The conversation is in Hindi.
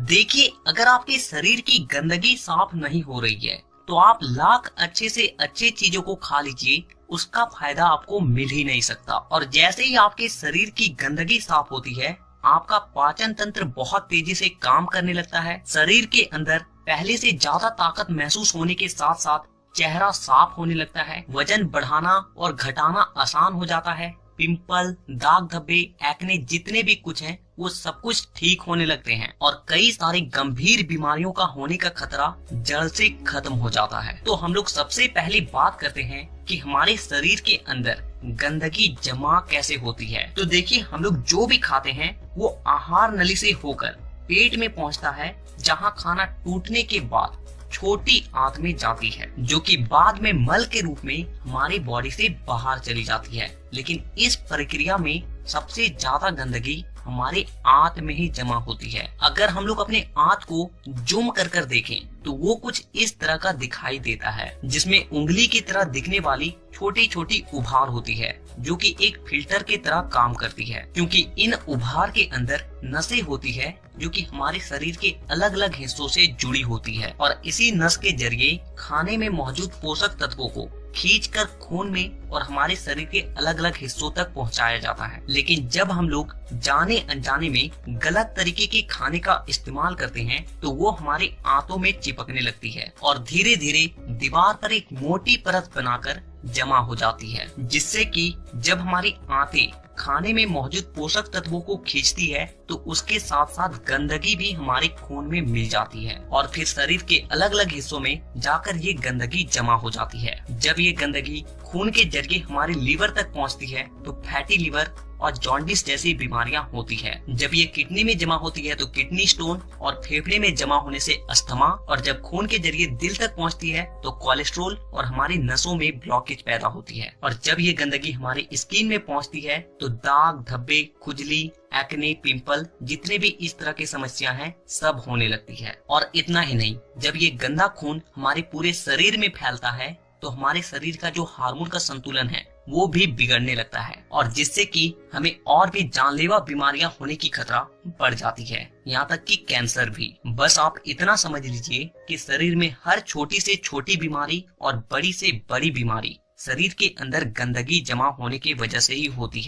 देखिए, अगर आपके शरीर की गंदगी साफ नहीं हो रही है तो आप लाख अच्छे से अच्छे चीजों को खा लीजिए, उसका फायदा आपको मिल ही नहीं सकता। और जैसे ही आपके शरीर की गंदगी साफ होती है, आपका पाचन तंत्र बहुत तेजी से काम करने लगता है। शरीर के अंदर पहले से ज्यादा ताकत महसूस होने के साथ साथ चेहरा साफ होने लगता है। वजन बढ़ाना और घटाना आसान हो जाता है। पिंपल, दाग धब्बे, एक्ने जितने भी कुछ हैं वो सब कुछ ठीक होने लगते हैं और कई सारी गंभीर बीमारियों का होने का खतरा जड़ से खत्म हो जाता है। तो हम लोग सबसे पहले बात करते हैं कि हमारे शरीर के अंदर गंदगी जमा कैसे होती है। तो देखिए, हम लोग जो भी खाते हैं वो आहार नली से होकर पेट में पहुंचता है, जहां खाना टूटने के बाद छोटी आंत में जाती है, जो कि बाद में मल के रूप में हमारी बॉडी से बाहर चली जाती है। लेकिन इस प्रक्रिया में सबसे ज्यादा गंदगी हमारे आंत में ही जमा होती है। अगर हम लोग अपने आंत को जूम कर कर देखें तो वो कुछ इस तरह का दिखाई देता है, जिसमें उंगली की तरह दिखने वाली छोटी छोटी उभार होती है, जो कि एक फिल्टर की तरह काम करती है, क्योंकि इन उभार के अंदर नसें होती है जो कि हमारे शरीर के अलग अलग हिस्सों से जुड़ी होती है और इसी नस के जरिए खाने में मौजूद पोषक तत्वों को खींचकर खून में और हमारे शरीर के अलग अलग हिस्सों तक पहुंचाया जाता है। लेकिन जब हम लोग जाने अनजाने में गलत तरीके के खाने का इस्तेमाल करते हैं तो वो हमारे आंतों में चिपकने लगती है और धीरे धीरे दीवार पर एक मोटी परत बनाकर जमा हो जाती है, जिससे कि जब हमारी आंतें खाने में मौजूद पोषक तत्वों को खींचती है तो उसके साथ साथ गंदगी भी हमारे खून में मिल जाती है और फिर शरीर के अलग अलग हिस्सों में जाकर ये गंदगी जमा हो जाती है। जब ये गंदगी खून के जरिए हमारे लीवर तक पहुंचती है तो फैटी लीवर और जॉन्डिस जैसी बीमारियां होती है। जब ये किडनी में जमा होती है तो किडनी स्टोन और फेफड़े में जमा होने से अस्थमा, और जब खून के जरिए दिल तक पहुंचती है तो कोलेस्ट्रोल और हमारी नसों में ब्लॉकेज पैदा होती है। और जब ये गंदगी हमारी स्किन में पहुंचती है तो दाग धब्बे, खुजली, एक्ने, पिंपल जितने भी इस तरह की समस्या हैं सब होने लगती है। और इतना ही नहीं, जब ये गंदा खून हमारे पूरे शरीर में फैलता है तो हमारे शरीर का जो हार्मोन का संतुलन है वो भी बिगड़ने लगता है और जिससे कि हमें और भी जानलेवा बीमारियां होने की खतरा बढ़ जाती है, यहाँ तक कि कैंसर भी। बस आप इतना समझ लीजिए कि शरीर में हर छोटी से छोटी बीमारी और बड़ी से बड़ी बीमारी शरीर के अंदर गंदगी जमा होने की वजह से ही होती है।